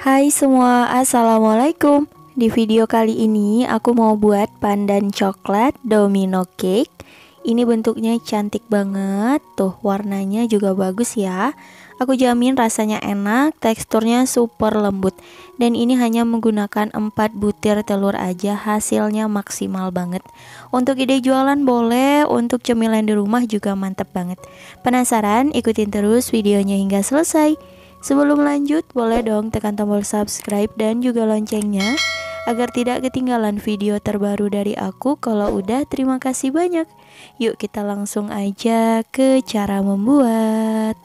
Hai semua, assalamualaikum. Di video kali ini aku mau buat pandan coklat domino cake. Ini bentuknya cantik banget, tuh warnanya juga bagus ya. Aku jamin rasanya enak, teksturnya super lembut. Dan ini hanya menggunakan 4 butir telur aja, hasilnya maksimal banget. Untuk ide jualan boleh, untuk cemilan di rumah juga mantep banget. Penasaran? Ikutin terus videonya hingga selesai. Sebelum lanjut, boleh dong tekan tombol subscribe dan juga loncengnya agar tidak ketinggalan video terbaru dari aku. Kalau udah, terima kasih banyak. Yuk kita langsung aja ke cara membuat.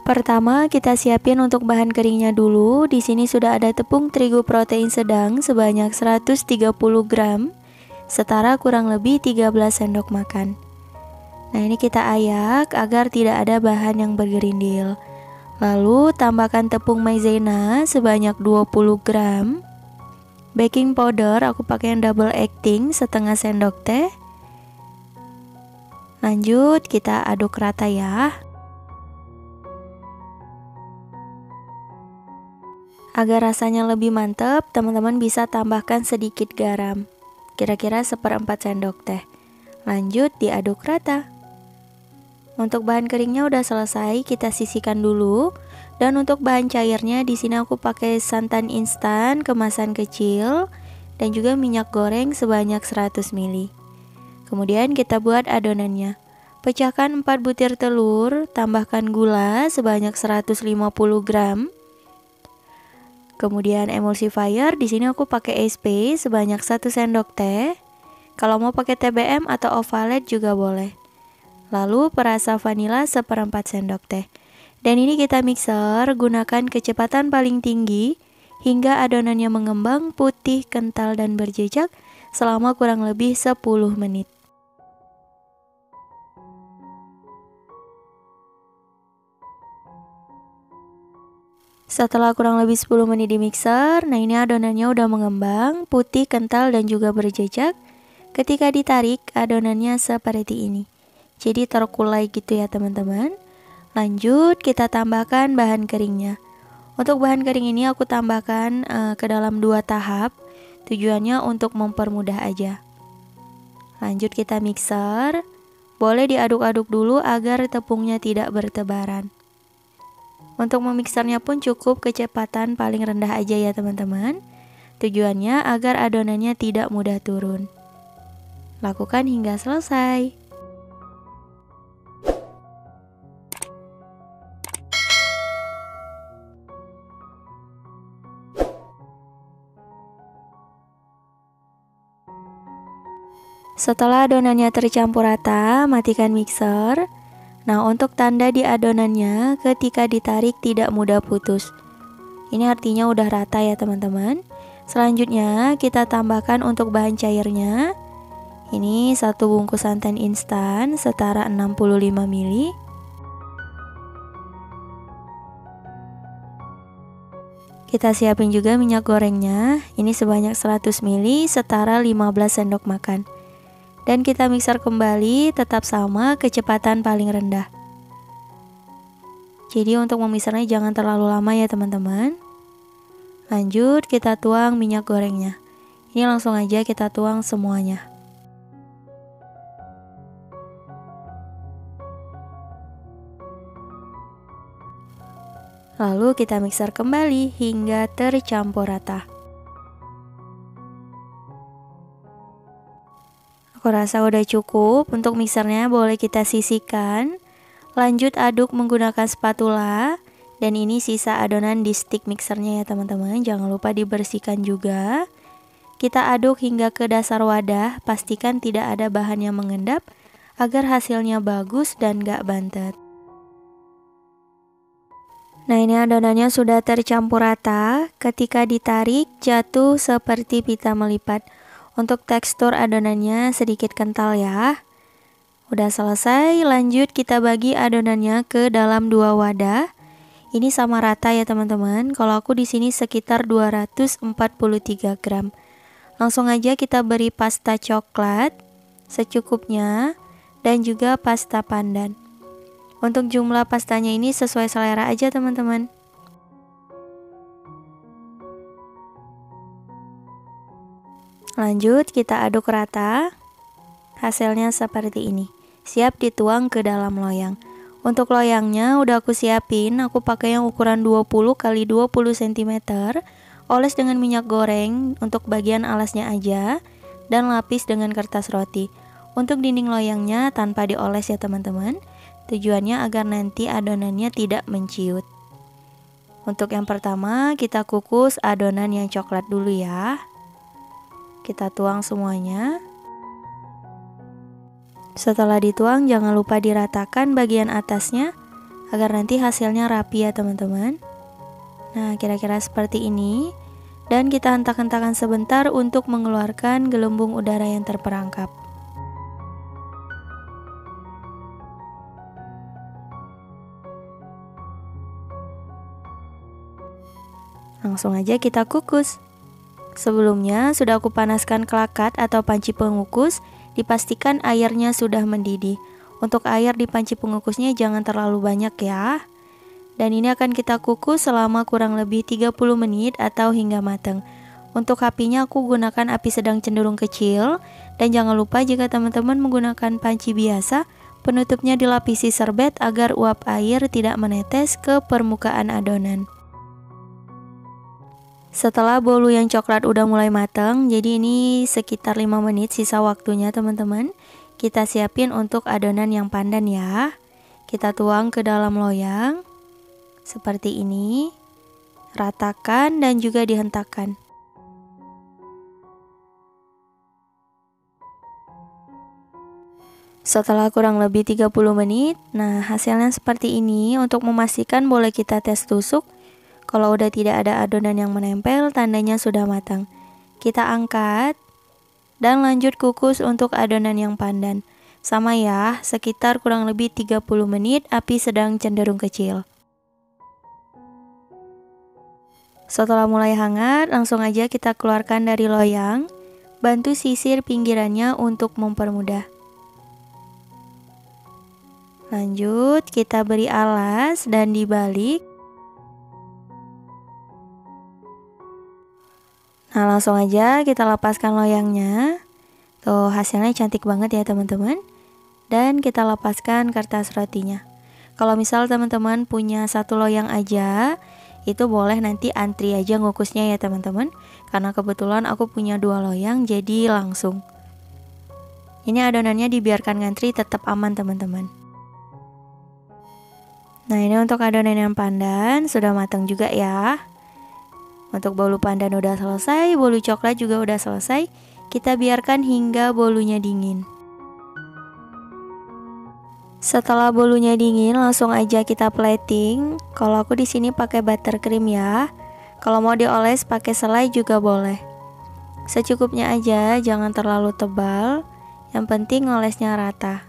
Pertama, kita siapin untuk bahan keringnya dulu. Di sini sudah ada tepung terigu protein sedang sebanyak 130 gram, setara kurang lebih 13 sendok makan. Nah, ini kita ayak agar tidak ada bahan yang bergerindil. Lalu tambahkan tepung maizena sebanyak 20 gram. Baking powder aku pakai yang double acting setengah sendok teh. Lanjut kita aduk rata ya. Agar rasanya lebih mantap, teman-teman bisa tambahkan sedikit garam. Kira-kira seperempat sendok teh. Lanjut diaduk rata. Untuk bahan keringnya udah selesai, kita sisihkan dulu. Dan untuk bahan cairnya di sini aku pakai santan instan kemasan kecil dan juga minyak goreng sebanyak 100 ml. Kemudian kita buat adonannya. Pecahkan 4 butir telur, tambahkan gula sebanyak 150 gram. Kemudian emulsifier di sini aku pakai SP sebanyak 1 sendok teh. Kalau mau pakai TBM atau ovalet juga boleh. Lalu perasa vanila seperempat sendok teh. Dan ini kita mixer, gunakan kecepatan paling tinggi hingga adonannya mengembang putih, kental dan berjejak selama kurang lebih 10 menit. Setelah kurang lebih 10 menit di mixer, nah ini adonannya udah mengembang, putih, kental dan juga berjejak. Ketika ditarik, adonannya seperti ini. Jadi terkulai gitu ya teman-teman. Lanjut kita tambahkan bahan keringnya. Untuk bahan kering ini aku tambahkan ke dalam 2 tahap. Tujuannya untuk mempermudah aja. Lanjut kita mixer. Boleh diaduk-aduk dulu agar tepungnya tidak bertebaran. Untuk memixernya pun cukup kecepatan paling rendah aja ya teman-teman. Tujuannya agar adonannya tidak mudah turun. Lakukan hingga selesai. Setelah adonannya tercampur rata, matikan mixer. Nah, untuk tanda di adonannya ketika ditarik tidak mudah putus. Ini artinya udah rata ya teman-teman. Selanjutnya kita tambahkan untuk bahan cairnya. Ini 1 bungkus santan instan setara 65 ml. Kita siapin juga minyak gorengnya. Ini sebanyak 100 ml setara 15 sendok makan. Dan kita mixer kembali, tetap sama kecepatan paling rendah. Jadi untuk memisarnya jangan terlalu lama ya teman-teman. Lanjut kita tuang minyak gorengnya. Ini langsung aja kita tuang semuanya. Lalu kita mixer kembali hingga tercampur rata. Aku rasa udah cukup. Untuk mixernya boleh kita sisihkan. Lanjut aduk menggunakan spatula. Dan ini sisa adonan di stick mixernya ya teman-teman. Jangan lupa dibersihkan juga. Kita aduk hingga ke dasar wadah. Pastikan tidak ada bahan yang mengendap agar hasilnya bagus dan gak bantet. Nah, ini adonannya sudah tercampur rata. Ketika ditarik jatuh seperti pita melipat. Untuk tekstur adonannya sedikit kental ya. Udah selesai, lanjut kita bagi adonannya ke dalam 2 wadah. Ini sama rata ya teman-teman. Kalau aku di sini sekitar 243 gram. Langsung aja kita beri pasta coklat secukupnya dan juga pasta pandan. Untuk jumlah pastanya ini sesuai selera aja teman-teman. Lanjut kita aduk rata. Hasilnya seperti ini. Siap dituang ke dalam loyang. Untuk loyangnya udah aku siapin, aku pakai yang ukuran 20 x 20 cm. Oles dengan minyak goreng untuk bagian alasnya aja dan lapis dengan kertas roti. Untuk dinding loyangnya tanpa dioles ya teman-teman. Tujuannya agar nanti adonannya tidak menciut. Untuk yang pertama kita kukus adonan yang coklat dulu ya. Kita tuang semuanya. Setelah dituang jangan lupa diratakan bagian atasnya agar nanti hasilnya rapi ya teman-teman. Nah kira-kira seperti ini. Dan kita hentak-hentakan sebentar untuk mengeluarkan gelembung udara yang terperangkap. Langsung aja kita kukus. Sebelumnya sudah aku panaskan kelakat atau panci pengukus. Dipastikan airnya sudah mendidih. Untuk air di panci pengukusnya jangan terlalu banyak ya. Dan ini akan kita kukus selama kurang lebih 30 menit atau hingga matang. Untuk apinya aku gunakan api sedang cenderung kecil. Dan jangan lupa jika teman-teman menggunakan panci biasa, penutupnya dilapisi serbet agar uap air tidak menetes ke permukaan adonan. Setelah bolu yang coklat udah mulai matang, jadi ini sekitar 5 menit sisa waktunya teman-teman. Kita siapin untuk adonan yang pandan ya. Kita tuang ke dalam loyang. Seperti ini. Ratakan dan juga dihentakkan. Setelah kurang lebih 30 menit, nah hasilnya seperti ini. Untuk memastikan boleh kita tes tusuk. Kalau udah tidak ada adonan yang menempel, tandanya sudah matang. Kita angkat dan lanjut kukus untuk adonan yang pandan. Sama ya, sekitar kurang lebih 30 menit, api sedang cenderung kecil. Setelah mulai hangat, langsung aja kita keluarkan dari loyang. Bantu sisir pinggirannya untuk mempermudah. Lanjut, kita beri alas dan dibalik. Nah langsung aja kita lepaskan loyangnya. Tuh hasilnya cantik banget ya teman-teman. Dan kita lepaskan kertas rotinya. Kalau misal teman-teman punya satu loyang aja, itu boleh nanti antri aja ngukusnya ya teman-teman. Karena kebetulan aku punya 2 loyang, jadi langsung. Ini adonannya dibiarkan ngantri tetap aman teman-teman. Nah ini untuk adonan yang pandan sudah matang juga ya. Untuk bolu pandan udah selesai, bolu coklat juga udah selesai. Kita biarkan hingga bolunya dingin. Setelah bolunya dingin, langsung aja kita plating. Kalau aku di sini pakai buttercream ya. Kalau mau dioles pakai selai juga boleh. Secukupnya aja, jangan terlalu tebal. Yang penting olesnya rata.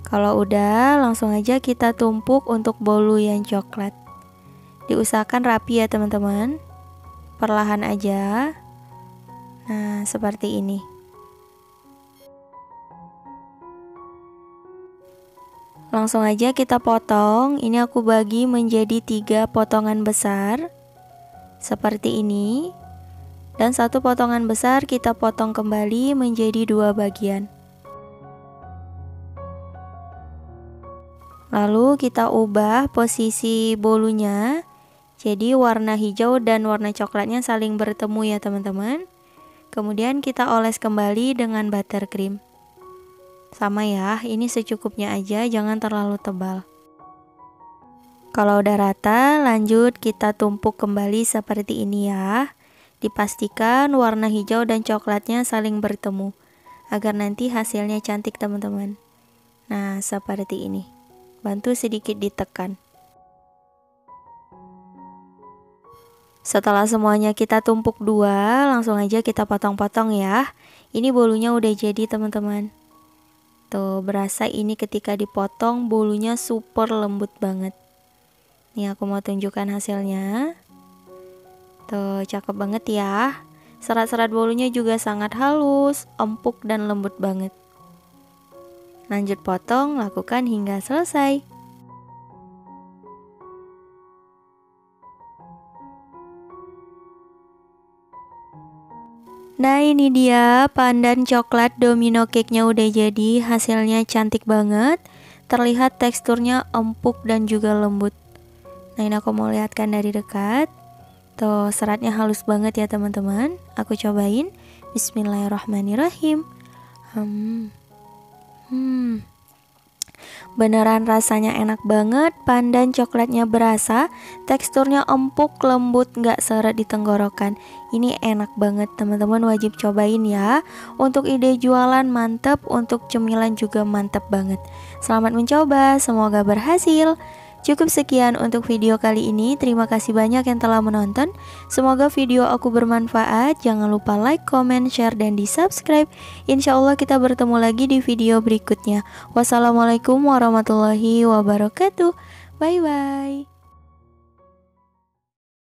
Kalau udah, langsung aja kita tumpuk untuk bolu yang coklat. Diusahakan rapi ya teman-teman. Perlahan aja. Nah seperti ini. Langsung aja kita potong. Ini aku bagi menjadi 3 potongan besar. Seperti ini. Dan 1 potongan besar kita potong kembali menjadi 2 bagian. Lalu kita ubah posisi bolunya. Jadi warna hijau dan warna coklatnya saling bertemu ya teman-teman. Kemudian kita oles kembali dengan buttercream. Sama ya, ini secukupnya aja, jangan terlalu tebal. Kalau udah rata, lanjut kita tumpuk kembali seperti ini ya. Dipastikan warna hijau dan coklatnya saling bertemu, agar nanti hasilnya cantik teman-teman. Nah, seperti ini. Bantu sedikit ditekan. Setelah semuanya kita tumpuk 2, langsung aja kita potong-potong ya. Ini bolunya udah jadi teman-teman. Tuh, berasa ini ketika dipotong bolunya super lembut banget. Nih aku mau tunjukkan hasilnya. Tuh, cakep banget ya. Serat-serat bolunya juga sangat halus, empuk dan lembut banget. Lanjut potong, lakukan hingga selesai. Nah ini dia pandan coklat domino cake-nya udah jadi. Hasilnya cantik banget. Terlihat teksturnya empuk dan juga lembut. Nah ini aku mau lihatkan dari dekat. Tuh seratnya halus banget ya teman-teman. Aku cobain. Bismillahirrahmanirrahim. Beneran rasanya enak banget. Pandan coklatnya berasa, teksturnya empuk, lembut, gak seret di tenggorokan. Ini enak banget, teman-teman wajib cobain ya. Untuk ide jualan mantep, untuk cemilan juga mantep banget. Selamat mencoba, semoga berhasil. Cukup sekian untuk video kali ini. Terima kasih banyak yang telah menonton. Semoga video aku bermanfaat. Jangan lupa like, comment, share, dan di subscribe. Insya Allah kita bertemu lagi di video berikutnya. Wassalamualaikum warahmatullahi wabarakatuh. Bye bye.